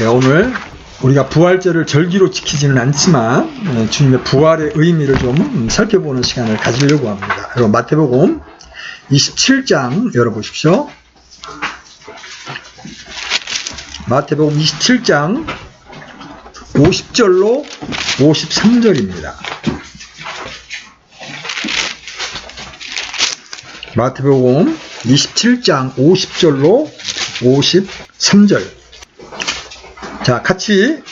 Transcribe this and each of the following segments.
오늘 우리가 부활절을 절기로 지키지는 않지만 주님의 부활의 의미를 좀 살펴보는 시간을 가지려고 합니다. 여러분 마태복음 27장 열어보십시오. 마태복음 27장 50절로 53절입니다. 마태복음 27장 50절로 53절. 자, 같이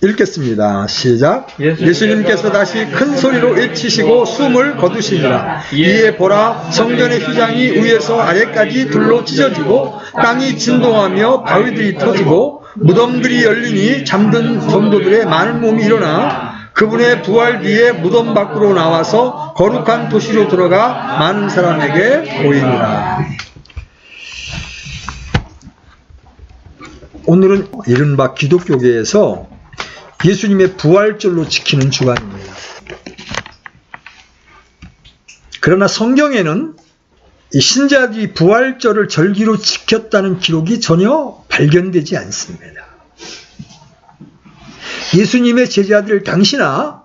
읽겠습니다. 시작. 예수님께서 다시 큰 소리로 외치시고 숨을 거두시니라. 이에 보라, 성전의 휘장이 위에서 아래까지 둘로 찢어지고 땅이 진동하며 바위들이 터지고 무덤들이 열리니 잠든 성도들의 많은 몸이 일어나 그분의 부활 뒤에 무덤 밖으로 나와서 거룩한 도시로 들어가 많은 사람에게 보이니라. 오늘은 이른바 기독교계에서 예수님의 부활절로 지키는 주간입니다. 그러나 성경에는 이 신자들이 부활절을 절기로 지켰다는 기록이 전혀 발견되지 않습니다. 예수님의 제자들 당시나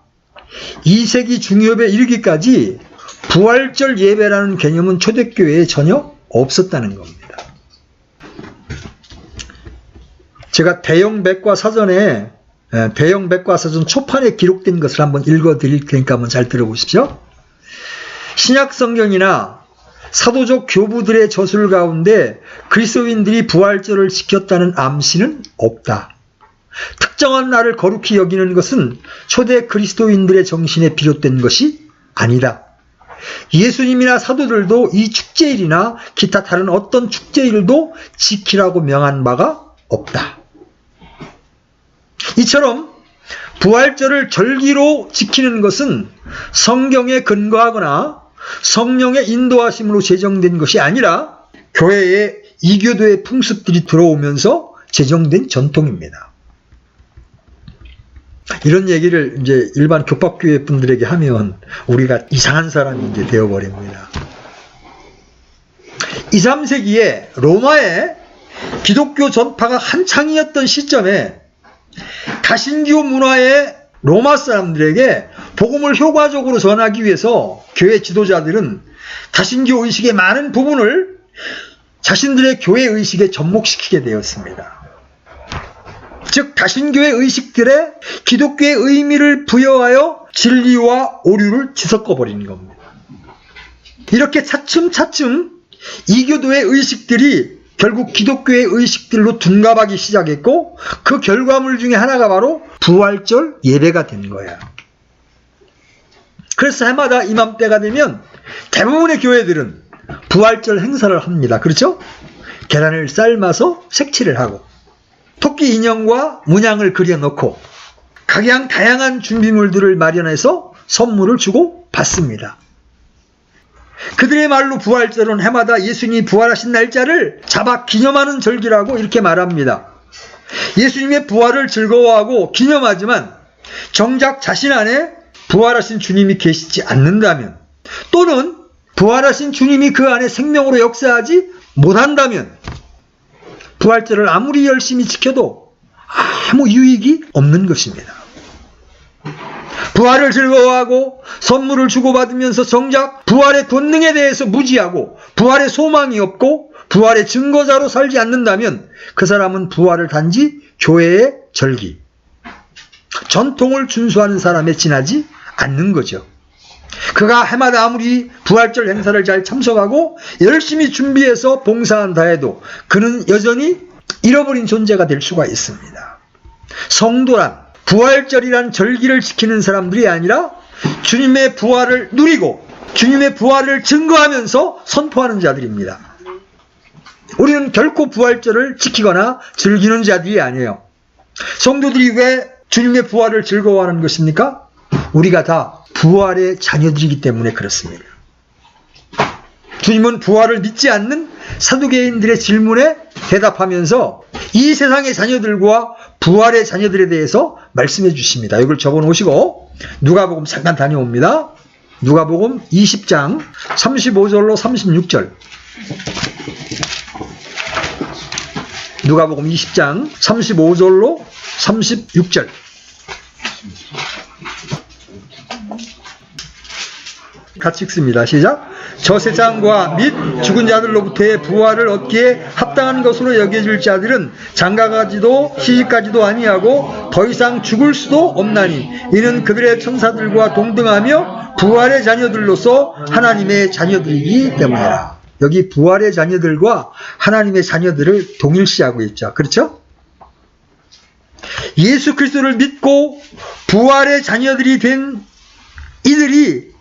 2세기 중엽에 이르기까지 부활절 예배라는 개념은 초대교회에 전혀 없었다는 겁니다. 제가 대형 백과사전 초판에 기록된 것을 한번 읽어드릴 테니까 한번 잘 들어보십시오. 신약 성경이나 사도적 교부들의 저술 가운데 그리스도인들이 부활절을 지켰다는 암시는 없다. 특정한 날을 거룩히 여기는 것은 초대 그리스도인들의 정신에 비롯된 것이 아니다. 예수님이나 사도들도 이 축제일이나 기타 다른 어떤 축제일도 지키라고 명한 바가 없다. 이처럼 부활절을 절기로 지키는 것은 성경에 근거하거나 성령의 인도하심으로 제정된 것이 아니라 교회에 이교도의 풍습들이 들어오면서 제정된 전통입니다. 이런 얘기를 이제 일반 교법교회 분들에게 하면 우리가 이상한 사람이 이제 되어버립니다. 2, 3세기에 로마에 기독교 전파가 한창이었던 시점에 다신교 문화의 로마 사람들에게 복음을 효과적으로 전하기 위해서 교회 지도자들은 다신교 의식의 많은 부분을 자신들의 교회 의식에 접목시키게 되었습니다. 즉 다신교의 의식들에 기독교의 의미를 부여하여 진리와 오류를 뒤섞어버리는 겁니다. 이렇게 차츰차츰 이교도의 의식들이 결국 기독교의 의식들로 둔갑하기 시작했고 그 결과물 중에 하나가 바로 부활절 예배가 된 거예요. 그래서 해마다 이맘때가 되면 대부분의 교회들은 부활절 행사를 합니다. 그렇죠? 계란을 삶아서 색칠을 하고 토끼 인형과 문양을 그려놓고 각양 다양한 준비물들을 마련해서 선물을 주고 받습니다. 그들의 말로 부활절은 해마다 예수님이 부활하신 날짜를 잡아 기념하는 절기라고 이렇게 말합니다. 예수님의 부활을 즐거워하고 기념하지만 정작 자신 안에 부활하신 주님이 계시지 않는다면 또는 부활하신 주님이 그 안에 생명으로 역사하지 못한다면 부활절을 아무리 열심히 지켜도 아무 유익이 없는 것입니다. 부활을 즐거워하고 선물을 주고받으면서 정작 부활의 권능에 대해서 무지하고 부활의 소망이 없고 부활의 증거자로 살지 않는다면 그 사람은 부활을 단지 교회의 절기, 전통을 준수하는 사람에 지나지 않는 거죠. 그가 해마다 아무리 부활절 행사를 잘 참석하고 열심히 준비해서 봉사한다 해도 그는 여전히 잃어버린 존재가 될 수가 있습니다. 성도란 부활절이란 절기를 지키는 사람들이 아니라 주님의 부활을 누리고 주님의 부활을 증거하면서 선포하는 자들입니다. 우리는 결코 부활절을 지키거나 즐기는 자들이 아니에요. 성도들이 왜 주님의 부활을 즐거워하는 것입니까? 우리가 다 부활의 자녀들이기 때문에 그렇습니다. 주님은 부활을 믿지 않는 사두개인들의 질문에 대답하면서 이 세상의 자녀들과 부활의 자녀들에 대해서 말씀해 주십니다. 이걸 적어놓으시고 누가복음 잠깐 다녀옵니다. 누가복음 20장 35절로 36절. 누가복음 20장 35절로 36절. 같이 읽습니다. 시작. 저 세상과 및 죽은 자들로부터의 부활을 얻기에 합당한 것으로 여겨질 자들은 장가가지도 시집가지도 아니하고 더 이상 죽을 수도 없나니 이는 그들의 천사들과 동등하며 부활의 자녀들로서 하나님의 자녀들이기 때문이라. 여기 부활의 자녀들과 하나님의 자녀들을 동일시하고 있죠. 그렇죠? 예수 그리스도를 믿고 부활의 자녀들이 된 이들이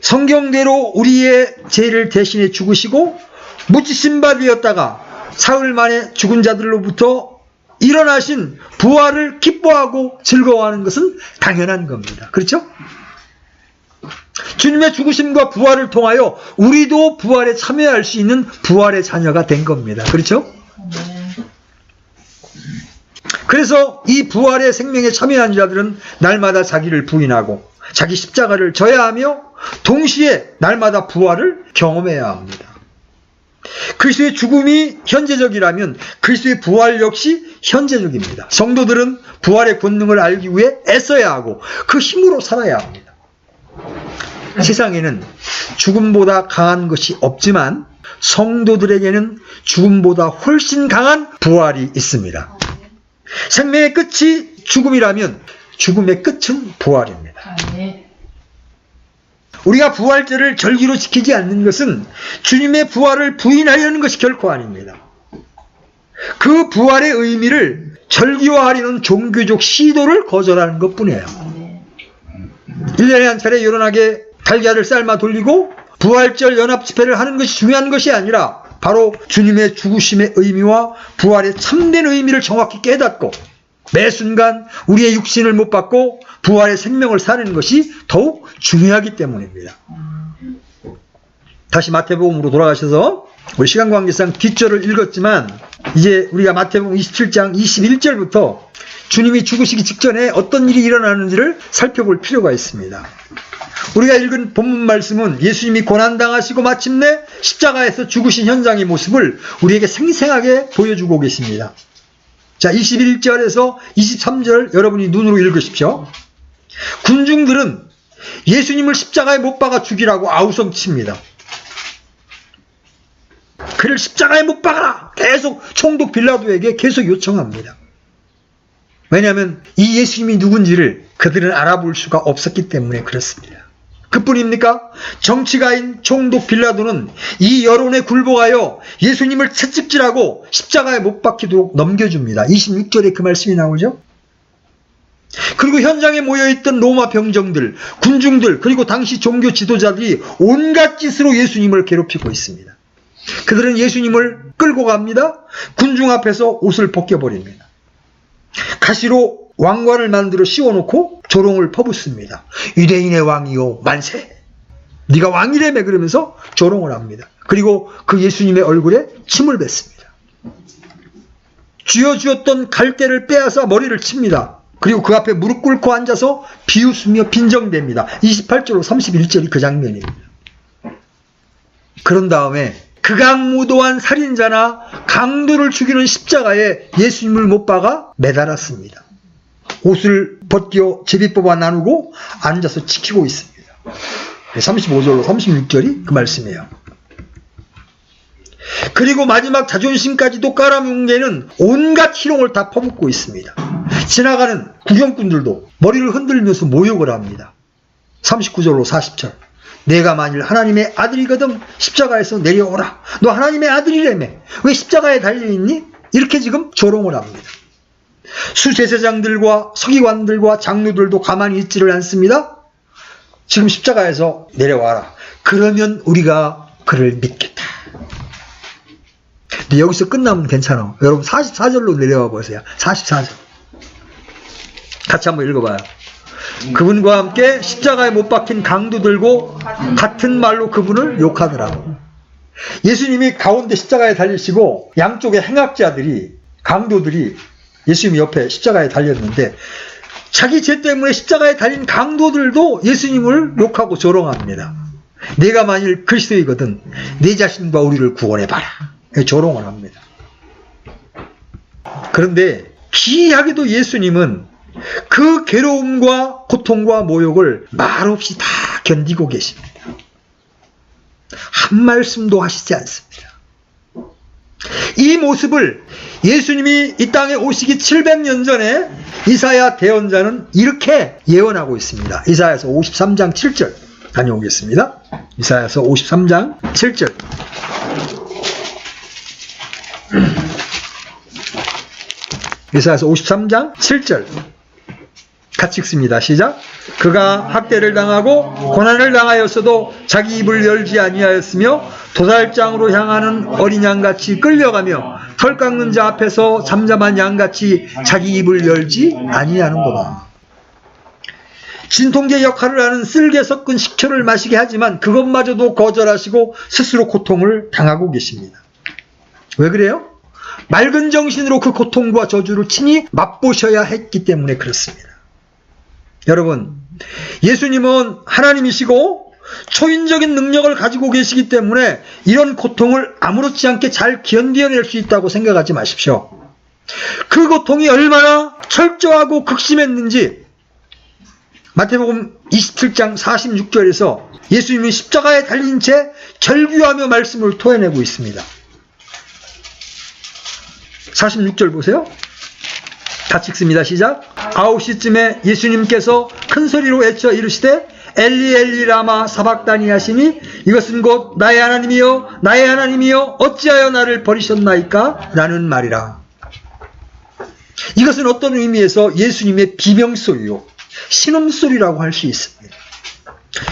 성경대로 우리의 죄를 대신해 죽으시고 묻히신 바 되었다가 사흘 만에 죽은 자들로부터 일어나신 부활을 기뻐하고 즐거워하는 것은 당연한 겁니다. 그렇죠? 주님의 죽으심과 부활을 통하여 우리도 부활에 참여할 수 있는 부활의 자녀가 된 겁니다. 그렇죠? 그래서 이 부활의 생명에 참여한 자들은 날마다 자기를 부인하고 자기 십자가를 져야 하며 동시에 날마다 부활을 경험해야 합니다. 그리스도의 죽음이 현재적이라면 그리스도의 부활 역시 현재적입니다. 성도들은 부활의 권능을 알기 위해 애써야 하고 그 힘으로 살아야 합니다. 세상에는 죽음보다 강한 것이 없지만 성도들에게는 죽음보다 훨씬 강한 부활이 있습니다. 생명의 끝이 죽음이라면 죽음의 끝은 부활입니다. 우리가 부활절을 절기로 지키지 않는 것은 주님의 부활을 부인하려는 것이 결코 아닙니다. 그 부활의 의미를 절기화하려는 종교적 시도를 거절하는 것뿐이에요. 1년에 한 차례 요란하게 달걀을 삶아 돌리고 부활절 연합 집회를 하는 것이 중요한 것이 아니라 바로 주님의 죽으심의 의미와 부활의 참된 의미를 정확히 깨닫고 매 순간 우리의 육신을 못 받고 부활의 생명을 사는 것이 더욱 중요하기 때문입니다. 다시 마태복음으로 돌아가셔서 우리 시간 관계상 뒷절을 읽었지만 이제 우리가 마태복음 27장 21절부터 주님이 죽으시기 직전에 어떤 일이 일어나는지를 살펴볼 필요가 있습니다. 우리가 읽은 본문 말씀은 예수님이 고난당하시고 마침내 십자가에서 죽으신 현장의 모습을 우리에게 생생하게 보여주고 계십니다. 자, 21절에서 23절 여러분이 눈으로 읽으십시오. 군중들은 예수님을 십자가에 못 박아 죽이라고 아우성칩니다. 그를 십자가에 못 박아라! 계속 총독 빌라도에게 계속 요청합니다. 왜냐하면 이 예수님이 누군지를 그들은 알아볼 수가 없었기 때문에 그렇습니다. 그뿐입니까? 정치가인 총독 빌라도는 이 여론에 굴복하여 예수님을 채찍질하고 십자가에 못 박히도록 넘겨줍니다. 26절에 그 말씀이 나오죠. 그리고 현장에 모여있던 로마 병정들, 군중들, 그리고 당시 종교 지도자들이 온갖 짓으로 예수님을 괴롭히고 있습니다. 그들은 예수님을 끌고 갑니다. 군중 앞에서 옷을 벗겨버립니다. 가시로 왕관을 만들어 씌워놓고 조롱을 퍼붓습니다. 유대인의 왕이요 만세! 네가 왕이라며 그러면서 조롱을 합니다. 그리고 그 예수님의 얼굴에 침을 뱉습니다. 쥐어주었던 갈대를 빼앗아 머리를 칩니다. 그리고 그 앞에 무릎 꿇고 앉아서 비웃으며 빈정댑니다. 28절로 31절이 그 장면입니다. 그런 다음에 극악무도한 살인자나 강도를 죽이는 십자가에 예수님을 못 박아 매달았습니다. 옷을 벗겨 제비 뽑아 나누고 앉아서 지키고 있습니다. 35절로 36절이 그 말씀이에요. 그리고 마지막 자존심까지도 깔아뭉개는 온갖 희롱을 다 퍼붓고 있습니다. 지나가는 구경꾼들도 머리를 흔들면서 모욕을 합니다. 39절로 40절. 내가 만일 하나님의 아들이거든 십자가에서 내려오라. 너 하나님의 아들이라며 왜 십자가에 달려있니? 이렇게 지금 조롱을 합니다. 수제사장들과 서기관들과 장로들도 가만히 있지를 않습니다. 지금 십자가에서 내려와라. 그러면 우리가 그를 믿겠다. 근데 여기서 끝나면 괜찮아. 여러분 44절로 내려와 보세요. 44절. 같이 한번 읽어봐요. 그분과 함께 십자가에 못 박힌 강도 들고 같은 말로 그분을 욕하더라고. 예수님이 가운데 십자가에 달리시고 양쪽에 행악자들이 강도들이 예수님 옆에 십자가에 달렸는데 자기 죄 때문에 십자가에 달린 강도들도 예수님을 욕하고 조롱합니다. 내가 만일 그리스도이거든 내 자신과 우리를 구원해봐라. 조롱을 합니다. 그런데 기이하게도 예수님은 그 괴로움과 고통과 모욕을 말없이 다 견디고 계십니다. 한 말씀도 하시지 않습니다. 이 모습을 예수님이 이 땅에 오시기 700년 전에 이사야 대언자는 이렇게 예언하고 있습니다. 이사야서 53장 7절 다녀오겠습니다. 이사야서 53장 7절. 이사야서 53장 7절 같이 읽습니다. 시작. 그가 학대를 당하고 고난을 당하였어도 자기 입을 열지 아니하였으며 도살장으로 향하는 어린 양같이 끌려가며 털 깎는 자 앞에서 잠잠한 양같이 자기 입을 열지 아니하는구나. 진통제 역할을 하는 쓸개 섞은 식초를 마시게 하지만 그것마저도 거절하시고 스스로 고통을 당하고 계십니다. 왜 그래요? 맑은 정신으로 그 고통과 저주를 친히 맛보셔야 했기 때문에 그렇습니다. 여러분, 예수님은 하나님이시고 초인적인 능력을 가지고 계시기 때문에 이런 고통을 아무렇지 않게 잘 견뎌낼 수 있다고 생각하지 마십시오. 그 고통이 얼마나 철저하고 극심했는지 마태복음 27장 46절에서 예수님이 십자가에 달린 채 절규하며 말씀을 토해내고 있습니다. 46절 보세요. 같이 읽습니다. 시작. 9시쯤에 예수님께서 큰 소리로 외쳐 이르시되 엘리 엘리 라마 사박다니 하시니 이것은 곧 나의 하나님이여 나의 하나님이여 어찌하여 나를 버리셨나이까 라는 말이라. 이것은 어떤 의미에서 예수님의 비명소리요 신음소리라고 할 수 있습니다.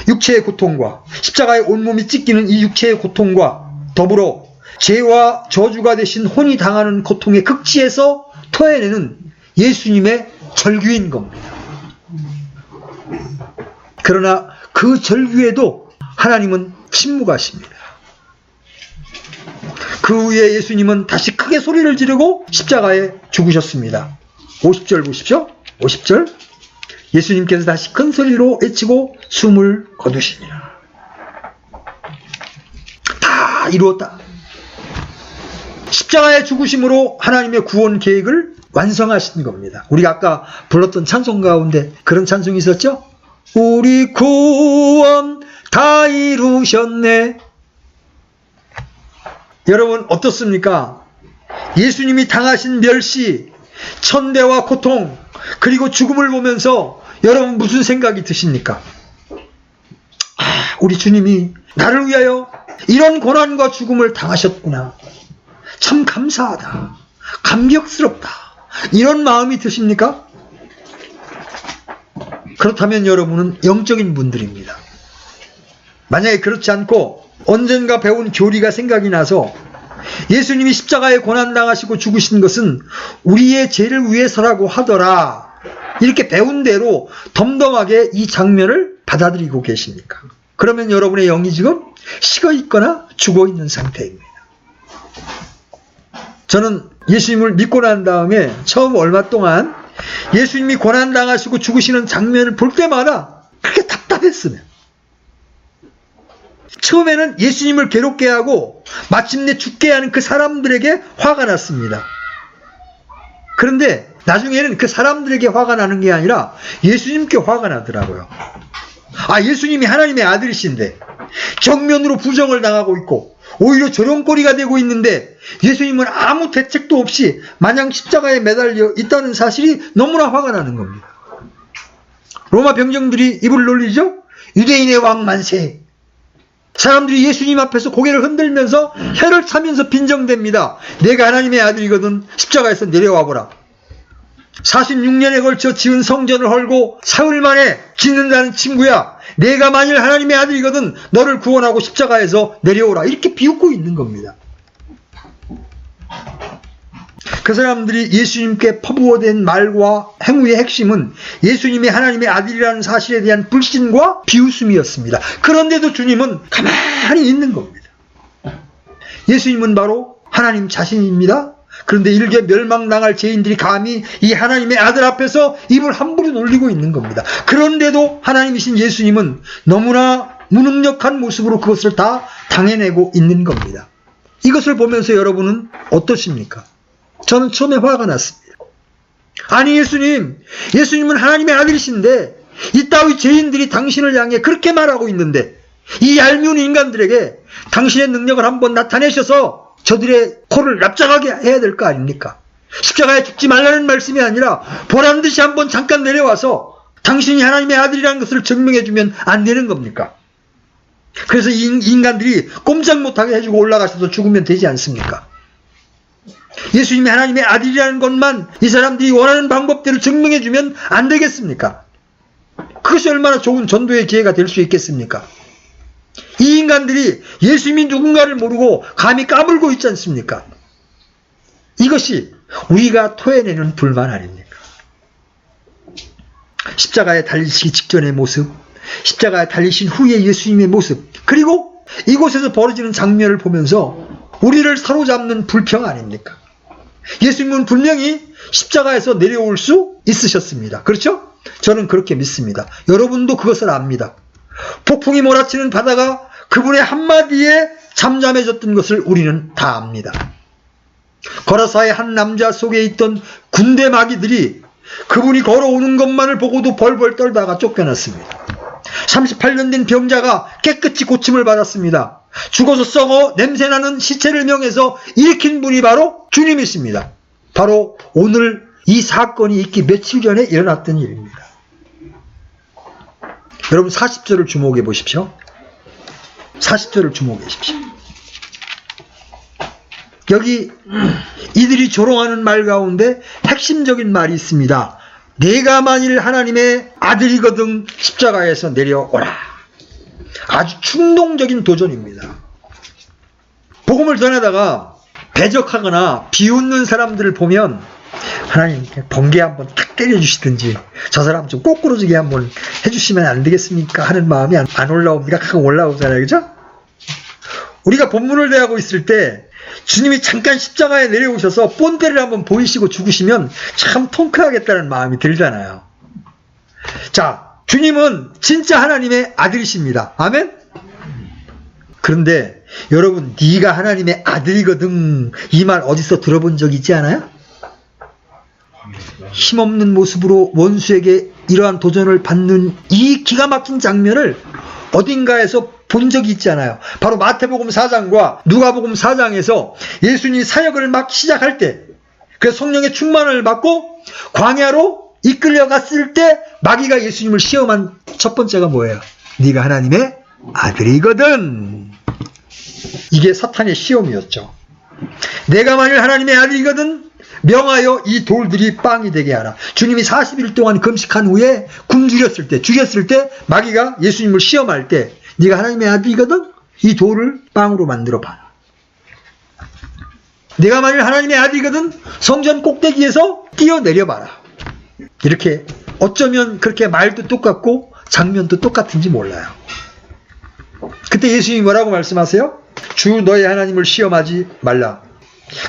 육체의 고통과 십자가에 온몸이 찢기는 이 육체의 고통과 더불어 죄와 저주가 되신 혼이 당하는 고통의 극치에서 토해내는 예수님의 절규인 겁니다. 그러나 그 절규에도 하나님은 침묵하십니다. 그 후에 예수님은 다시 크게 소리를 지르고 십자가에 죽으셨습니다. 50절 보십시오. 50절. 예수님께서 다시 큰 소리로 외치고 숨을 거두시니라. 다 이루었다. 십자가의 죽으심으로 하나님의 구원 계획을 완성하신 겁니다. 우리가 아까 불렀던 찬송 가운데 그런 찬송이 있었죠? 우리 구원 다 이루셨네. 여러분 어떻습니까? 예수님이 당하신 멸시, 천대와 고통, 그리고 죽음을 보면서 여러분 무슨 생각이 드십니까? 우리 주님이 나를 위하여 이런 고난과 죽음을 당하셨구나. 참 감사하다. 감격스럽다. 이런 마음이 드십니까? 그렇다면 여러분은 영적인 분들입니다. 만약에 그렇지 않고 언젠가 배운 교리가 생각이 나서 예수님이 십자가에 고난당하시고 죽으신 것은 우리의 죄를 위해서라고 하더라, 이렇게 배운 대로 덤덤하게 이 장면을 받아들이고 계십니까? 그러면 여러분의 영이 지금 식어 있거나 죽어 있는 상태입니다. 저는 예수님을 믿고 난 다음에 처음 얼마 동안 예수님이 고난당하시고 죽으시는 장면을 볼 때마다 그렇게 답답했으면, 처음에는 예수님을 괴롭게 하고 마침내 죽게 하는 그 사람들에게 화가 났습니다. 그런데 나중에는 그 사람들에게 화가 나는 게 아니라 예수님께 화가 나더라고요. 예수님이 하나님의 아들이신데 정면으로 부정을 당하고 있고 오히려 저런 꼴이가 되고 있는데 예수님은 아무 대책도 없이 마냥 십자가에 매달려 있다는 사실이 너무나 화가 나는 겁니다. 로마 병정들이 입을 놀리죠? 유대인의 왕 만세. 사람들이 예수님 앞에서 고개를 흔들면서 혀를 차면서 빈정댑니다. 내가 하나님의 아들이거든 십자가에서 내려와 보라. 46년에 걸쳐 지은 성전을 헐고 사흘 만에 짓는다는 친구야, 내가 만일 하나님의 아들이거든 너를 구원하고 십자가에서 내려오라. 이렇게 비웃고 있는 겁니다. 그 사람들이 예수님께 퍼부어댄 말과 행위의 핵심은 예수님이 하나님의 아들이라는 사실에 대한 불신과 비웃음이었습니다. 그런데도 주님은 가만히 있는 겁니다. 예수님은 바로 하나님 자신입니다. 그런데 일개 멸망당할 죄인들이 감히 이 하나님의 아들 앞에서 입을 함부로 놀리고 있는 겁니다. 그런데도 하나님이신 예수님은 너무나 무능력한 모습으로 그것을 다 당해내고 있는 겁니다. 이것을 보면서 여러분은 어떠십니까? 저는 처음에 화가 났습니다. 아니 예수님은 하나님의 아들이신데 이 따위 죄인들이 당신을 향해 그렇게 말하고 있는데 이 얄미운 인간들에게 당신의 능력을 한번 나타내셔서 저들의 코를 납작하게 해야 될 거 아닙니까? 십자가에 죽지 말라는 말씀이 아니라 보란듯이 한번 잠깐 내려와서 당신이 하나님의 아들이라는 것을 증명해주면 안 되는 겁니까? 그래서 이 인간들이 꼼짝 못하게 해주고 올라가셔서 죽으면 되지 않습니까? 예수님이 하나님의 아들이라는 것만 이 사람들이 원하는 방법대로 증명해주면 안 되겠습니까? 그것이 얼마나 좋은 전도의 기회가 될 수 있겠습니까? 이 인간들이 예수님이 누군가를 모르고 감히 까불고 있지 않습니까? 이것이 우리가 토해내는 불만 아닙니까? 십자가에 달리시기 직전의 모습, 십자가에 달리신 후의 예수님의 모습, 그리고 이곳에서 벌어지는 장면을 보면서 우리를 사로잡는 불평 아닙니까? 예수님은 분명히 십자가에서 내려올 수 있으셨습니다. 그렇죠? 저는 그렇게 믿습니다. 여러분도 그것을 압니다. 폭풍이 몰아치는 바다가 그분의 한마디에 잠잠해졌던 것을 우리는 다 압니다. 거라사의 한 남자 속에 있던 군대 마귀들이 그분이 걸어오는 것만을 보고도 벌벌 떨다가 쫓겨났습니다. 38년 된 병자가 깨끗이 고침을 받았습니다. 죽어서 썩어 냄새나는 시체를 명해서 일으킨 분이 바로 주님이십니다. 바로 오늘 이 사건이 있기 며칠 전에 일어났던 일입니다. 여러분 40절을 주목해 보십시오. 40절을 주목해 보십시오. 여기 이들이 조롱하는 말 가운데 핵심적인 말이 있습니다. 내가 만일 하나님의 아들이거든 십자가에서 내려오라. 아주 충동적인 도전입니다. 복음을 전하다가 배적하거나 비웃는 사람들을 보면 하나님 번개 한번 탁 때려주시든지 저 사람 좀 꼬꾸러지게 한번 해주시면 안 되겠습니까? 하는 마음이 안 올라옵니까? 가끔 올라오잖아요. 그죠? 우리가 본문을 대하고 있을 때 주님이 잠깐 십자가에 내려오셔서 본때를 한번 보이시고 죽으시면 참 통쾌하겠다는 마음이 들잖아요. 자, 주님은 진짜 하나님의 아들이십니다. 아멘? 그런데 여러분, 네가 하나님의 아들이거든 이 말 어디서 들어본 적 있지 않아요? 힘없는 모습으로 원수에게 이러한 도전을 받는 이 기가 막힌 장면을 어딘가에서 본 적이 있잖아요. 바로 마태복음 4장과 누가복음 4장에서 예수님이 사역을 막 시작할 때, 그 성령의 충만을 받고 광야로 이끌려갔을 때 마귀가 예수님을 시험한 첫 번째가 뭐예요? 네가 하나님의 아들이거든. 이게 사탄의 시험이었죠. 내가 만일 하나님의 아들이거든 명하여 이 돌들이 빵이 되게 하라. 주님이 40일 동안 금식한 후에 굶주렸을 때, 죽였을 때 마귀가 예수님을 시험할 때 네가 하나님의 아들이거든 이 돌을 빵으로 만들어 봐라. 내가 만일 하나님의 아들이거든 성전 꼭대기에서 뛰어내려 봐라. 이렇게 어쩌면 그렇게 말도 똑같고 장면도 똑같은지 몰라요. 그때 예수님이 뭐라고 말씀하세요? 주 너의 하나님을 시험하지 말라.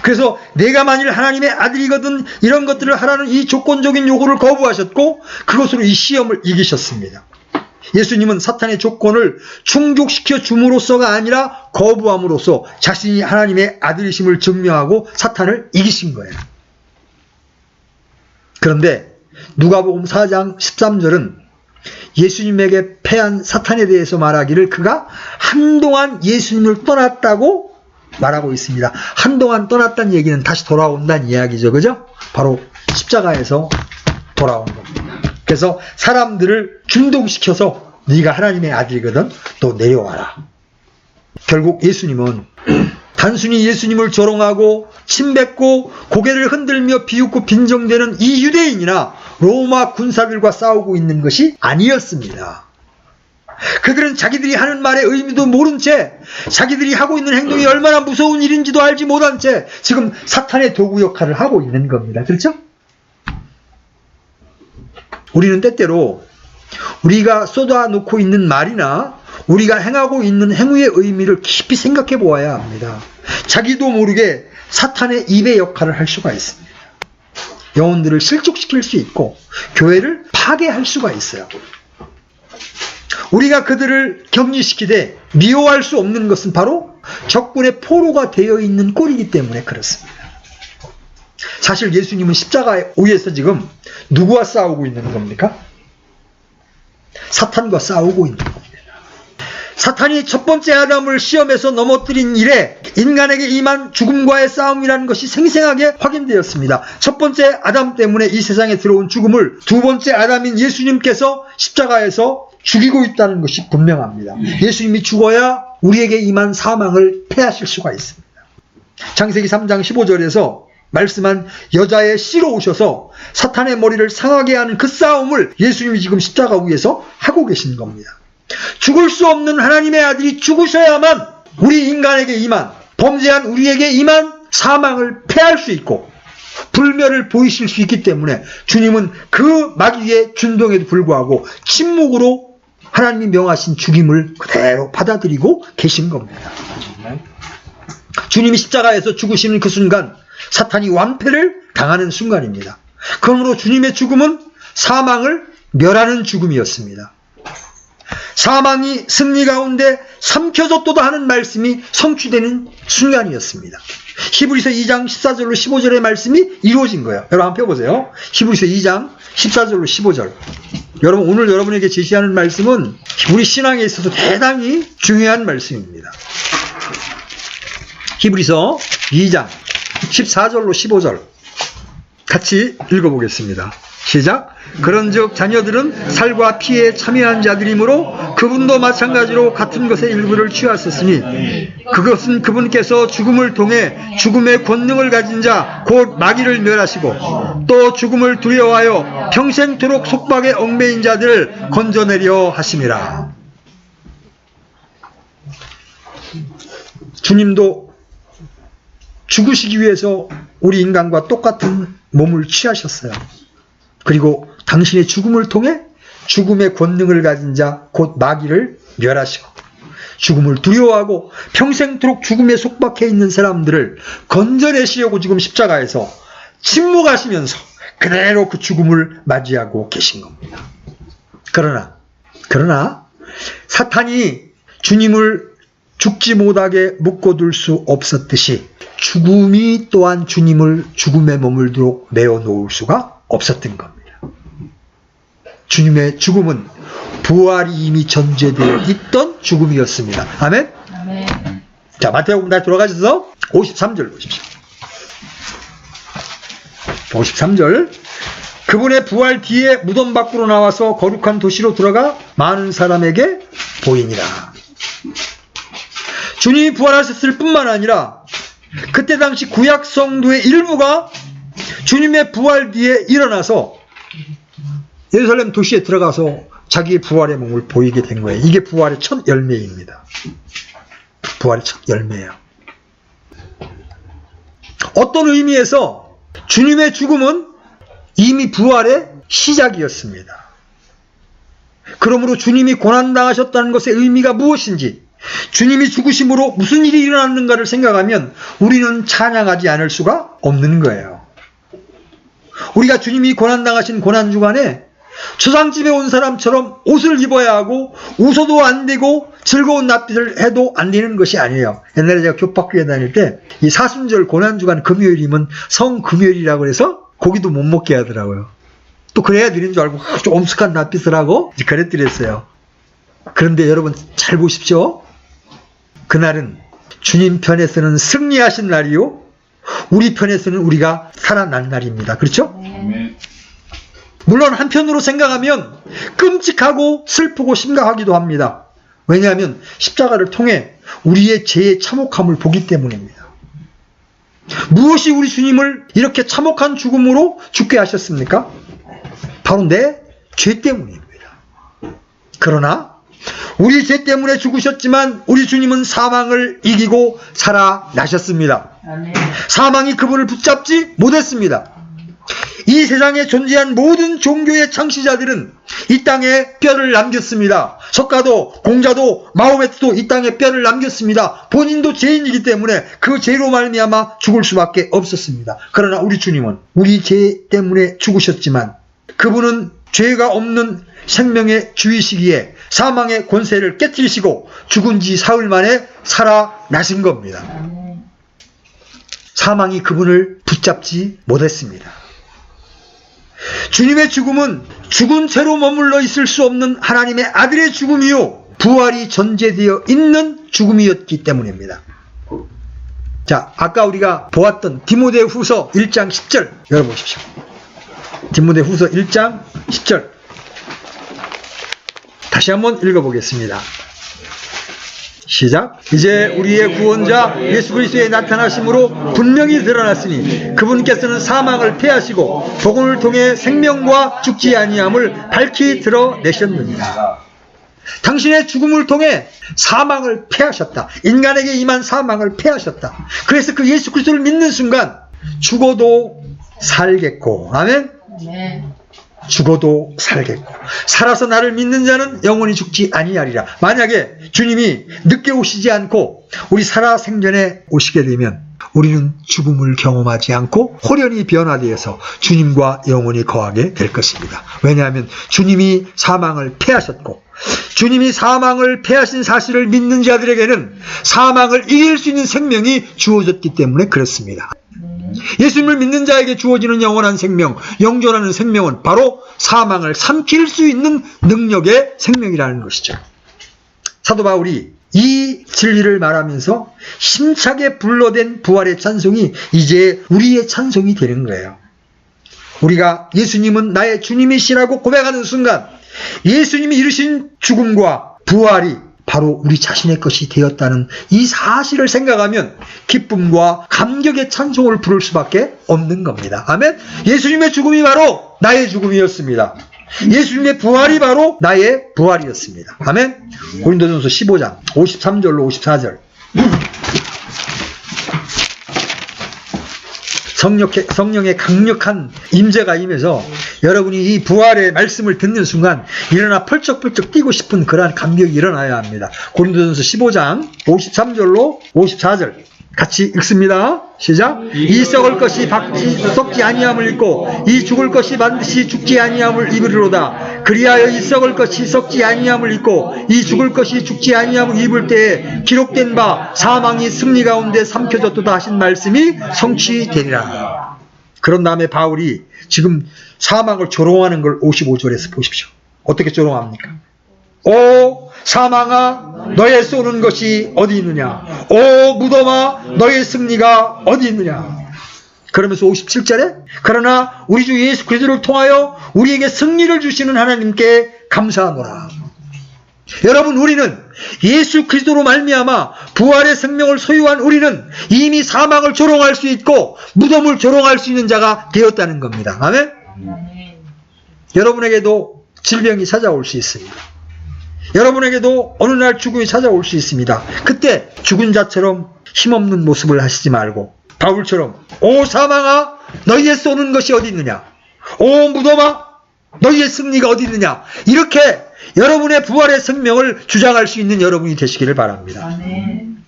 그래서 내가 만일 하나님의 아들이거든 이런 것들을 하라는 이 조건적인 요구를 거부하셨고 그것으로 이 시험을 이기셨습니다. 예수님은 사탄의 조건을 충족시켜 줌으로써가 아니라 거부함으로써 자신이 하나님의 아들이심을 증명하고 사탄을 이기신 거예요. 그런데 누가복음 4장 13절은 예수님에게 패한 사탄에 대해서 말하기를 그가 한동안 예수님을 떠났다고 말하고 있습니다. 한동안 떠났다는 얘기는 다시 돌아온다는 이야기죠. 그죠? 바로 십자가에서 돌아온 겁니다. 그래서 사람들을 준동시켜서 네가 하나님의 아들이거든 또 내려와라. 결국 예수님은 단순히 예수님을 조롱하고 침뱉고 고개를 흔들며 비웃고 빈정대는 이 유대인이나 로마 군사들과 싸우고 있는 것이 아니었습니다. 그들은 자기들이 하는 말의 의미도 모른 채 자기들이 하고 있는 행동이 얼마나 무서운 일인지도 알지 못한 채 지금 사탄의 도구 역할을 하고 있는 겁니다. 그렇죠? 우리는 때때로 우리가 쏟아놓고 있는 말이나 우리가 행하고 있는 행위의 의미를 깊이 생각해 보아야 합니다. 자기도 모르게 사탄의 입의 역할을 할 수가 있습니다. 영혼들을 실족시킬 수 있고 교회를 파괴할 수가 있어요. 우리가 그들을 격리시키되 미워할 수 없는 것은 바로 적군의 포로가 되어 있는 꼴이기 때문에 그렇습니다. 사실 예수님은 십자가 위에서 지금 누구와 싸우고 있는 겁니까? 사탄과 싸우고 있는 겁니다. 사탄이 첫 번째 아담을 시험에서 넘어뜨린 이래 인간에게 임한 죽음과의 싸움이라는 것이 생생하게 확인되었습니다. 첫 번째 아담 때문에 이 세상에 들어온 죽음을 두 번째 아담인 예수님께서 십자가에서 죽이고 있다는 것이 분명합니다. 예수님이 죽어야 우리에게 임한 사망을 패하실 수가 있습니다. 창세기 3장 15절에서 말씀한 여자의 씨로 오셔서 사탄의 머리를 상하게 하는 그 싸움을 예수님이 지금 십자가 위에서 하고 계신 겁니다. 죽을 수 없는 하나님의 아들이 죽으셔야만 우리 인간에게 임한, 범죄한 우리에게 임한 사망을 패할 수 있고 불멸을 보이실 수 있기 때문에 주님은 그 마귀의 준동에도 불구하고 침묵으로 하나님이 명하신 죽임을 그대로 받아들이고 계신 겁니다. 주님이 십자가에서 죽으시는 그 순간 사탄이 완패를 당하는 순간입니다. 그러므로 주님의 죽음은 사망을 멸하는 죽음이었습니다. 사망이 승리 가운데 삼켜졌도다 하는 말씀이 성취되는 순간이었습니다. 히브리서 2장 14절로 15절의 말씀이 이루어진 거예요. 여러분 한번 펴보세요. 히브리서 2장 14절로 15절. 여러분 오늘 여러분에게 제시하는 말씀은 우리 신앙에 있어서 대단히 중요한 말씀입니다. 히브리서 2장 14절로 15절 같이 읽어보겠습니다. 시작. 그런즉 자녀들은 살과 피에 참여한 자들이므로 그분도 마찬가지로 같은 것의 일부를 취하셨으니 그것은 그분께서 죽음을 통해 죽음의 권능을 가진 자 곧 마귀를 멸하시고 또 죽음을 두려워하여 평생토록 속박에 얽매인 자들을 건져내려 하심이라. 주님도 죽으시기 위해서 우리 인간과 똑같은 몸을 취하셨어요. 그리고 당신의 죽음을 통해 죽음의 권능을 가진 자 곧 마귀를 멸하시고 죽음을 두려워하고 평생토록 죽음에 속박해 있는 사람들을 건져내시려고 지금 십자가에서 침묵하시면서 그대로 그 죽음을 맞이하고 계신 겁니다. 그러나 사탄이 주님을 죽지 못하게 묶어둘 수 없었듯이 죽음이 또한 주님을 죽음의 몸을 두고 메어 놓을 수가 없었던 겁니다. 주님의 죽음은 부활이 이미 전제되어 있던 죽음이었습니다. 아멘? 아멘. 자, 마태복음 다시 돌아가셔서 53절 보십시오. 53절. 그분의 부활 뒤에 무덤 밖으로 나와서 거룩한 도시로 들어가 많은 사람에게 보이니라. 주님이 부활하셨을 뿐만 아니라 그때 당시 구약 성도의 일부가 주님의 부활 뒤에 일어나서 예루살렘 도시에 들어가서 자기의 부활의 몸을 보이게 된 거예요. 이게 부활의 첫 열매입니다. 부활의 첫 열매예요. 어떤 의미에서 주님의 죽음은 이미 부활의 시작이었습니다. 그러므로 주님이 고난당하셨다는 것의 의미가 무엇인지, 주님이 죽으심으로 무슨 일이 일어났는가를 생각하면 우리는 찬양하지 않을 수가 없는 거예요. 우리가 주님이 고난당하신 고난주간에 초상집에 온 사람처럼 옷을 입어야 하고 웃어도 안 되고 즐거운 낯빛을 해도 안 되는 것이 아니에요. 옛날에 제가 교박교회 다닐 때 이 사순절 고난주간 금요일이면 성금요일이라고 해서 고기도 못 먹게 하더라고요. 또 그래야 되는 줄 알고 좀 엄숙한 낯빛을 하고 그랬더랬어요. 그런데 여러분 잘 보십시오. 그날은 주님 편에서는 승리하신 날이요, 우리 편에서는 우리가 살아난 날입니다. 그렇죠? 물론 한편으로 생각하면 끔찍하고 슬프고 심각하기도 합니다. 왜냐하면 십자가를 통해 우리의 죄의 참혹함을 보기 때문입니다. 무엇이 우리 주님을 이렇게 참혹한 죽음으로 죽게 하셨습니까? 바로 내 죄 때문입니다. 그러나 우리 죄 때문에 죽으셨지만 우리 주님은 사망을 이기고 살아나셨습니다. 사망이 그분을 붙잡지 못했습니다. 이 세상에 존재한 모든 종교의 창시자들은 이 땅에 뼈를 남겼습니다. 석가도, 공자도, 마호메트도 이 땅에 뼈를 남겼습니다. 본인도 죄인이기 때문에 그 죄로 말미암아 죽을 수밖에 없었습니다. 그러나 우리 주님은 우리 죄 때문에 죽으셨지만 그분은 죄가 없는 생명의 주이시기에 사망의 권세를 깨뜨리시고 죽은 지 사흘 만에 살아나신 겁니다. 사망이 그분을 붙잡지 못했습니다. 주님의 죽음은 죽은 채로 머물러 있을 수 없는 하나님의 아들의 죽음이요 부활이 전제되어 있는 죽음이었기 때문입니다. 자, 아까 우리가 보았던 디모데후서 1장 10절 열어보십시오. 디모데후서 1장 10절 다시 한번 읽어보겠습니다. 시작. 이제 우리의 구원자 예수 그리스도의 나타나심으로 분명히 드러났으니 그분께서는 사망을 패하시고 복음을 통해 생명과 죽지 아니함을 밝히 드러내셨느니라. 당신의 죽음을 통해 사망을 패하셨다. 인간에게 임한 사망을 패하셨다. 그래서 그 예수 그리스도를 믿는 순간 죽어도 살겠고, 아멘? 네. 죽어도 살겠고, 살아서 나를 믿는 자는 영원히 죽지 아니하리라. 만약에 주님이 늦게 오시지 않고 우리 살아생전에 오시게 되면 우리는 죽음을 경험하지 않고 홀연히 변화되어서 주님과 영원히 거하게 될 것입니다. 왜냐하면 주님이 사망을 패하셨고, 주님이 사망을 패하신 사실을 믿는 자들에게는 사망을 이길 수 있는 생명이 주어졌기 때문에 그렇습니다. 예수님을 믿는 자에게 주어지는 영원한 생명, 영존하는 생명은 바로 사망을 삼킬 수 있는 능력의 생명이라는 것이죠. 사도 바울이 이 진리를 말하면서 힘차게 불러댄 부활의 찬송이 이제 우리의 찬송이 되는 거예요. 우리가 예수님은 나의 주님이시라고 고백하는 순간 예수님이 이루신 죽음과 부활이 바로 우리 자신의 것이 되었다는 이 사실을 생각하면 기쁨과 감격의 찬송을 부를 수밖에 없는 겁니다. 아멘. 예수님의 죽음이 바로 나의 죽음이었습니다. 예수님의 부활이 바로 나의 부활이었습니다. 아멘. 고린도전서 15장 53절로 54절. 성령의 강력한 임재가 임해서 여러분이 이 부활의 말씀을 듣는 순간 일어나 펄쩍펄쩍 뛰고 싶은 그러한 감격이 일어나야 합니다. 고린도전서 15장 53절로 54절 같이 읽습니다. 시작. 이 썩을 것이 썩지 아니함을 입고 이 죽을 것이 반드시 죽지 아니함을 입으리로다. 그리하여 이 썩을 것이 썩지 아니함을 입고 이 죽을 것이 죽지 아니함을 입을 때에 기록된 바 사망이 승리 가운데 삼켜졌도다 하신 말씀이 성취되리라. 그런 다음에 바울이 지금 사망을 조롱하는 걸 55절에서 보십시오. 어떻게 조롱합니까? 오 사망아 너의 쏘는 것이 어디 있느냐. 오 무덤아 너의 승리가 어디 있느냐. 그러면서 57절에 그러나 우리 주 예수 그리스도를 통하여 우리에게 승리를 주시는 하나님께 감사하노라. 여러분, 우리는 예수 그리스도로 말미암아 부활의 생명을 소유한 우리는 이미 사망을 조롱할 수 있고 무덤을 조롱할 수 있는 자가 되었다는 겁니다. 아멘? 여러분에게도 질병이 찾아올 수 있습니다. 여러분에게도 어느 날 죽음이 찾아올 수 있습니다. 그때 죽은 자처럼 힘없는 모습을 하시지 말고 바울처럼 오 사망아 너희의 쏘는 것이 어디 있느냐. 오 무덤아 너희의 승리가 어디 있느냐. 이렇게 여러분의 부활의 생명을 주장할 수 있는 여러분이 되시기를 바랍니다. 아멘.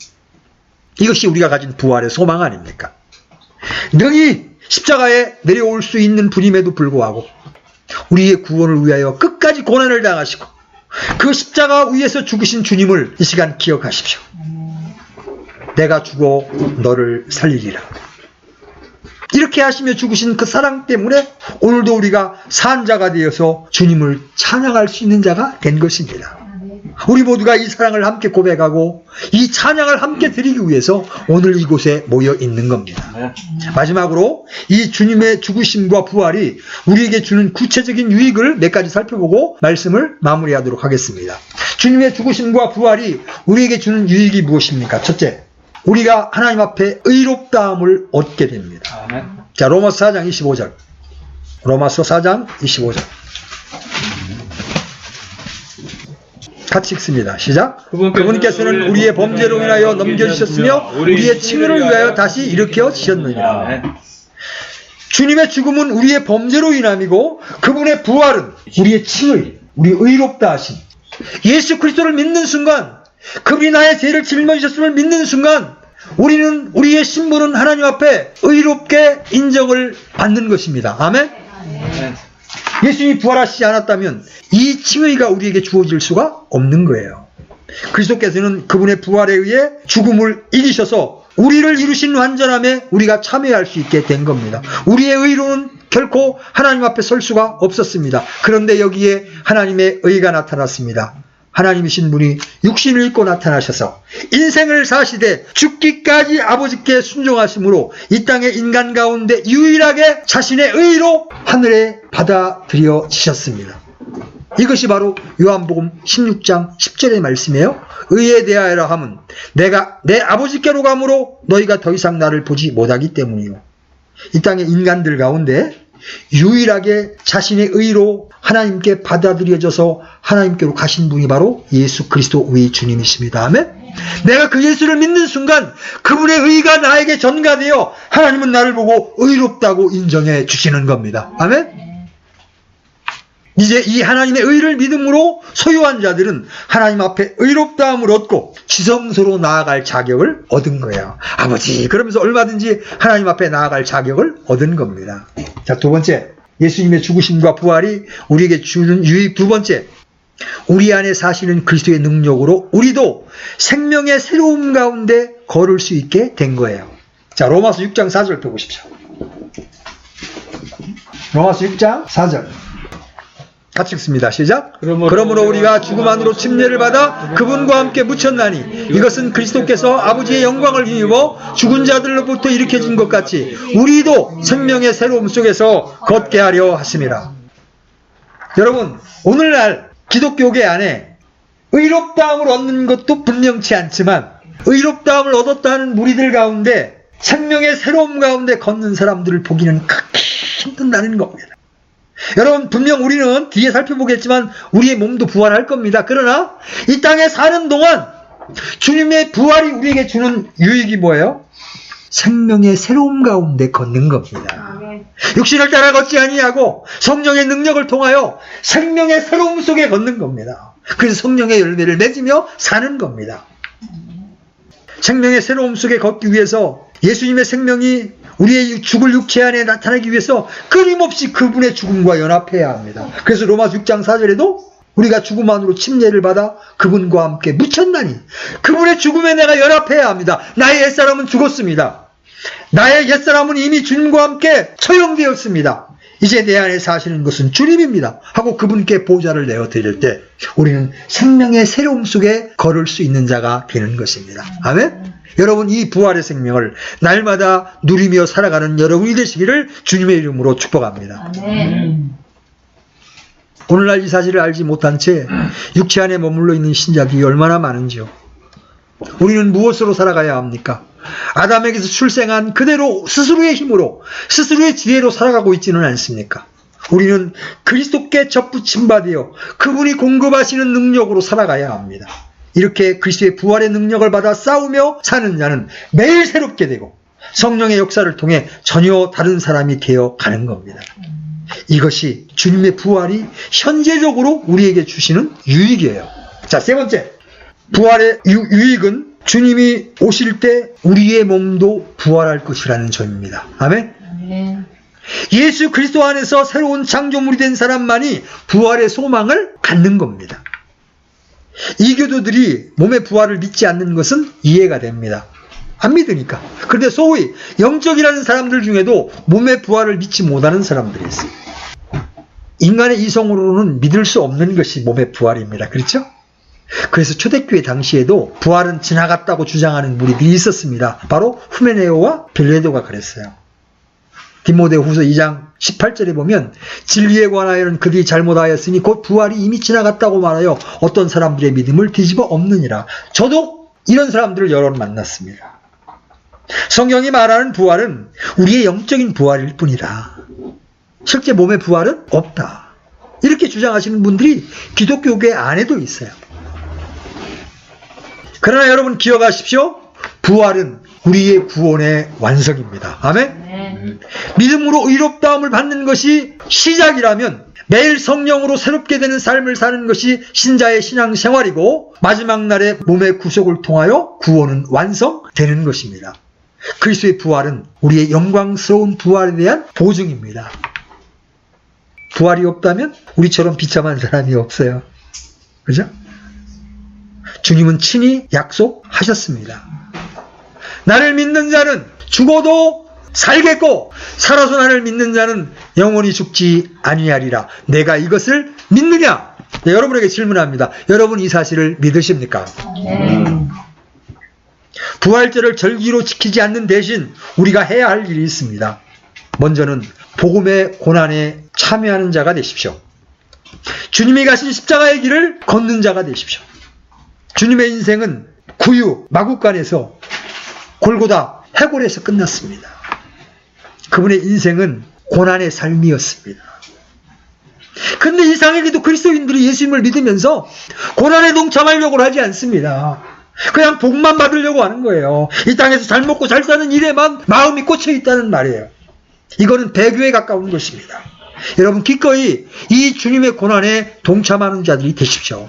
이것이 우리가 가진 부활의 소망 아닙니까? 능히 십자가에 내려올 수 있는 분임에도 불구하고 우리의 구원을 위하여 끝까지 고난을 당하시고 그 십자가 위에서 죽으신 주님을 이 시간 기억하십시오. 내가 죽어 너를 살리리라. 이렇게 하시며 죽으신 그 사랑 때문에 오늘도 우리가 산 자가 되어서 주님을 찬양할 수 있는 자가 된 것입니다. 우리 모두가 이 사랑을 함께 고백하고 이 찬양을 함께 드리기 위해서 오늘 이곳에 모여 있는 겁니다. 마지막으로 이 주님의 죽으심과 부활이 우리에게 주는 구체적인 유익을 몇 가지 살펴보고 말씀을 마무리하도록 하겠습니다. 주님의 죽으심과 부활이 우리에게 주는 유익이 무엇입니까? 첫째, 우리가 하나님 앞에 의롭다함을 얻게 됩니다. 자, 로마서 4장 25절. 로마서 4장 25절. 같이 읽습니다. 시작. 그분께서는 우리의 범죄로 인하여 넘겨주셨으며 우리의 칭의를 위하여 다시 일으켜 주셨느니라. 주님의 죽음은 우리의 범죄로 인함이고 그분의 부활은 우리의 칭의, 우리 의롭다 하심. 예수 그리스도를 믿는 순간, 그분이 나의 죄를 짊어지셨음을 믿는 순간 우리는 우리의 신분은 하나님 앞에 의롭게 인정을 받는 것입니다. 아멘? 예수님이 부활하시지 않았다면 이 칭의가 우리에게 주어질 수가 없는 거예요. 그리스도께서는 그분의 부활에 의해 죽음을 이기셔서 우리를 이루신 완전함에 우리가 참여할 수 있게 된 겁니다. 우리의 의로는 결코 하나님 앞에 설 수가 없었습니다. 그런데 여기에 하나님의 의가 나타났습니다. 하나님이신 분이 육신을 입고 나타나셔서 인생을 사시되 죽기까지 아버지께 순종하심으로 이 땅의 인간 가운데 유일하게 자신의 의로 하늘에 받아들여지셨습니다. 이것이 바로 요한복음 16장 10절의 말씀이에요. 의에 대하여라 함은 내가 내 아버지께로 가므로 너희가 더 이상 나를 보지 못하기 때문이요. 이 땅의 인간들 가운데 유일하게 자신의 의로 하나님께 받아들여져서 하나님께로 가신 분이 바로 예수 그리스도 우리 주님이십니다. 아멘. 내가 그 예수를 믿는 순간 그분의 의가 나에게 전가되어 하나님은 나를 보고 의롭다고 인정해 주시는 겁니다. 아멘. 이제 이 하나님의 의를 믿음으로 소유한 자들은 하나님 앞에 의롭다함을 얻고 지성소로 나아갈 자격을 얻은 거예요. 아버지 그러면서 얼마든지 하나님 앞에 나아갈 자격을 얻은 겁니다. 자, 두 번째, 예수님의 죽으심과 부활이 우리에게 주는 유익. 두 번째, 우리 안에 사시는 그리스도의 능력으로 우리도 생명의 새로움 가운데 걸을 수 있게 된 거예요. 자, 로마서 6장 4절 펴보십시오. 로마서 6장 4절 같이 읽습니다. 시작. 그러므로 우리가 죽음 안으로 침례를 받아 그분과 함께 묻혔나니 이것은 그리스도께서 아버지의 영광을 힘입어 죽은 자들로부터 일으켜진 것 같이 우리도 생명의 새로움 속에서 걷게 하려 하심이라. 여러분, 오늘날 기독교계 안에 의롭다함을 얻는 것도 분명치 않지만 의롭다함을 얻었다는 무리들 가운데 생명의 새로움 가운데 걷는 사람들을 보기는 극히 힘든다는 겁니다. 여러분, 분명 우리는 뒤에 살펴보겠지만 우리의 몸도 부활할 겁니다. 그러나 이 땅에 사는 동안 주님의 부활이 우리에게 주는 유익이 뭐예요? 생명의 새로움 가운데 걷는 겁니다. 육신을 따라 걷지 아니하고 성령의 능력을 통하여 생명의 새로움 속에 걷는 겁니다. 그래서 성령의 열매를 맺으며 사는 겁니다. 생명의 새로움 속에 걷기 위해서 예수님의 생명이 우리의 죽을 육체 안에 나타나기 위해서 끊임없이 그분의 죽음과 연합해야 합니다. 그래서 로마서 6장 4절에도 우리가 죽음 안으로 침례를 받아 그분과 함께 묻혔나니 그분의 죽음에 내가 연합해야 합니다. 나의 옛사람은 죽었습니다. 나의 옛사람은 이미 주님과 함께 처형되었습니다. 이제 내 안에 사시는 것은 주님입니다 하고 그분께 보좌를 내어드릴 때 우리는 생명의 새로움 속에 걸을 수 있는 자가 되는 것입니다. 아멘. 여러분, 이 부활의 생명을 날마다 누리며 살아가는 여러분이 되시기를 주님의 이름으로 축복합니다. 아멘. 오늘날 이 사실을 알지 못한 채 육체 안에 머물러 있는 신자들이 얼마나 많은지요. 우리는 무엇으로 살아가야 합니까? 아담에게서 출생한 그대로 스스로의 힘으로 스스로의 지혜로 살아가고 있지는 않습니까? 우리는 그리스도께 접붙임받아 그분이 공급하시는 능력으로 살아가야 합니다. 이렇게 그리스도의 부활의 능력을 받아 싸우며 사는 자는 매일 새롭게 되고 성령의 역사를 통해 전혀 다른 사람이 되어 가는 겁니다. 이것이 주님의 부활이 현재적으로 우리에게 주시는 유익이에요. 자, 세 번째, 부활의 유익은 주님이 오실 때 우리의 몸도 부활할 것이라는 점입니다. 아멘. 예수 그리스도 안에서 새로운 창조물이 된 사람만이 부활의 소망을 갖는 겁니다. 이교도들이 몸의 부활을 믿지 않는 것은 이해가 됩니다. 안 믿으니까. 그런데 소위 영적이라는 사람들 중에도 몸의 부활을 믿지 못하는 사람들이 있어요. 인간의 이성으로는 믿을 수 없는 것이 몸의 부활입니다. 그렇죠? 그래서 초대교회 당시에도 부활은 지나갔다고 주장하는 무리들이 있었습니다. 바로 후메네오와 빌레도가 그랬어요. 디모데후서 2장 18절에 보면 진리에 관하여는 그들이 잘못하였으니 곧 부활이 이미 지나갔다고 말하여 어떤 사람들의 믿음을 뒤집어 엎느니라. 저도 이런 사람들을 여러 번 만났습니다. 성경이 말하는 부활은 우리의 영적인 부활일 뿐이다. 실제 몸의 부활은 없다. 이렇게 주장하시는 분들이 기독교계 안에도 있어요. 그러나 여러분 기억하십시오. 부활은 우리의 구원의 완성입니다. 아멘. 믿음으로 의롭다함을 받는 것이 시작이라면 매일 성령으로 새롭게 되는 삶을 사는 것이 신자의 신앙생활이고 마지막 날에 몸의 구속을 통하여 구원은 완성되는 것입니다. 그리스도의 부활은 우리의 영광스러운 부활에 대한 보증입니다. 부활이 없다면 우리처럼 비참한 사람이 없어요. 그죠? 주님은 친히 약속하셨습니다. 나를 믿는 자는 죽어도 살겠고 살아서 나를 믿는 자는 영원히 죽지 아니하리라. 내가 이것을 믿느냐? 네, 여러분에게 질문합니다. 여러분 이 사실을 믿으십니까? 부활절을 절기로 지키지 않는 대신 우리가 해야 할 일이 있습니다. 먼저는 복음의 고난에 참여하는 자가 되십시오. 주님이 가신 십자가의 길을 걷는 자가 되십시오. 주님의 인생은 구유 마구간에서 골고다 해골에서 끝났습니다. 그분의 인생은 고난의 삶이었습니다. 근데 이상하게도 그리스도인들이 예수님을 믿으면서 고난에 동참하려고 하지 않습니다. 그냥 복만 받으려고 하는 거예요. 이 땅에서 잘 먹고 잘 사는 일에만 마음이 꽂혀 있다는 말이에요. 이거는 배교에 가까운 것입니다. 여러분 기꺼이 이 주님의 고난에 동참하는 자들이 되십시오.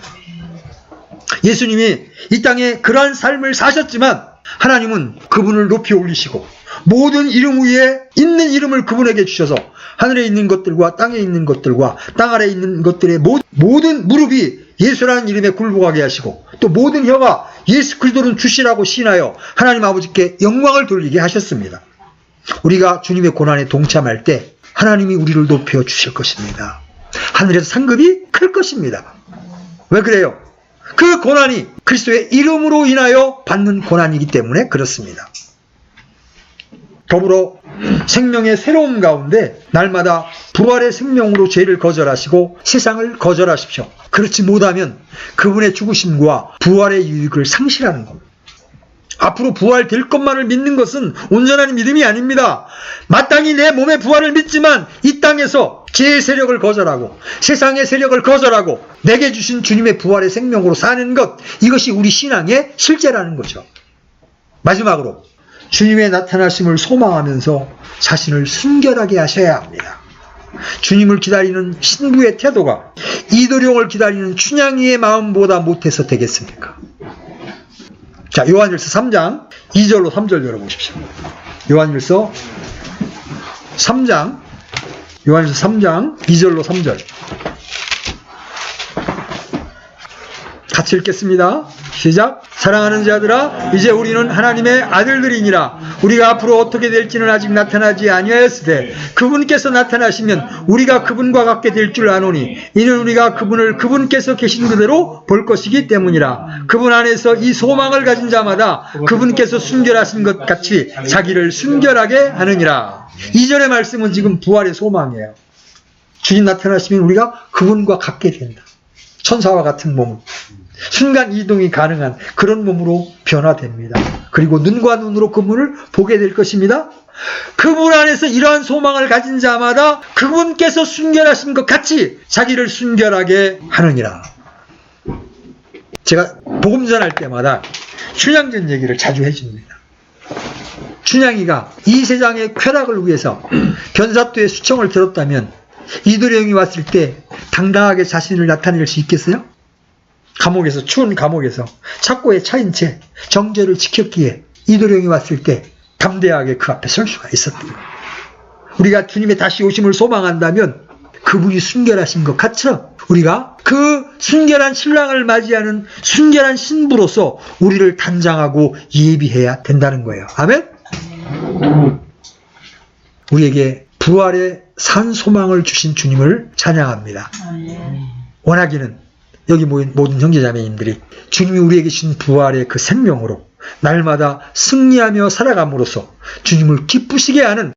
예수님이 이 땅에 그러한 삶을 사셨지만 하나님은 그분을 높이 올리시고 모든 이름 위에 있는 이름을 그분에게 주셔서 하늘에 있는 것들과 땅에 있는 것들과 땅 아래에 있는 것들의 모든 무릎이 예수라는 이름에 굴복하게 하시고 또 모든 혀가 예수 그리스도는 주시라고 신하여 하나님 아버지께 영광을 돌리게 하셨습니다. 우리가 주님의 고난에 동참할 때 하나님이 우리를 높여 주실 것입니다. 하늘에서 상급이 클 것입니다. 왜 그래요? 그 고난이 그리스도의 이름으로 인하여 받는 고난이기 때문에 그렇습니다. 더불어 생명의 새로움 가운데 날마다 부활의 생명으로 죄를 거절하시고 세상을 거절하십시오. 그렇지 못하면 그분의 죽으심과 부활의 유익을 상실하는 겁니다. 앞으로 부활될 것만을 믿는 것은 온전한 믿음이 아닙니다. 마땅히 내 몸의 부활을 믿지만 이 땅에서 죄의 세력을 거절하고 세상의 세력을 거절하고 내게 주신 주님의 부활의 생명으로 사는 것, 이것이 우리 신앙의 실제라는 거죠. 마지막으로 주님의 나타나심을 소망하면서 자신을 순결하게 하셔야 합니다. 주님을 기다리는 신부의 태도가 이도령을 기다리는 춘향이의 마음보다 못해서 되겠습니까? 자, 요한일서 3장 2절로 3절 열어보십시오. 요한일서 3장 2절로 3절 같이 읽겠습니다. 시작. 사랑하는 자들아, 이제 우리는 하나님의 아들들이니라. 우리가 앞으로 어떻게 될지는 아직 나타나지 아니하였으되 그분께서 나타나시면 우리가 그분과 같게 될 줄 아노니 이는 우리가 그분을 그분께서 계신 그대로 볼 것이기 때문이라. 그분 안에서 이 소망을 가진 자마다 그분께서 순결하신 것 같이 자기를 순결하게 하느니라. 이전의 말씀은 지금 부활의 소망이에요. 주님 나타나시면 우리가 그분과 같게 된다. 천사와 같은 몸, 순간 이동이 가능한 그런 몸으로 변화됩니다. 그리고 눈과 눈으로 그분을 보게 될 것입니다. 그분 안에서 이러한 소망을 가진 자마다 그분께서 순결하신 것 같이 자기를 순결하게 하느니라. 제가 복음 전할 때마다 춘향전 얘기를 자주 해줍니다. 춘향이가 이 세상의 쾌락을 위해서 변사또의 수청을 들었다면 이도령이 왔을 때 당당하게 자신을 나타낼 수 있겠어요? 감옥에서, 추운 감옥에서 착고에 차인 채 정죄를 지켰기에 이도령이 왔을 때 담대하게 그 앞에 설 수가 있었던 거예요. 우리가 주님의 다시 오심을 소망한다면 그분이 순결하신 것 같죠? 우리가 그 순결한 신랑을 맞이하는 순결한 신부로서 우리를 단장하고 예비해야 된다는 거예요. 아멘? 우리에게 부활의 산 소망을 주신 주님을 찬양합니다. 원하기는 여기 모인 모든 형제자매님들이 주님이 우리에게 주신 부활의 그 생명으로 날마다 승리하며 살아감으로써 주님을 기쁘시게 하는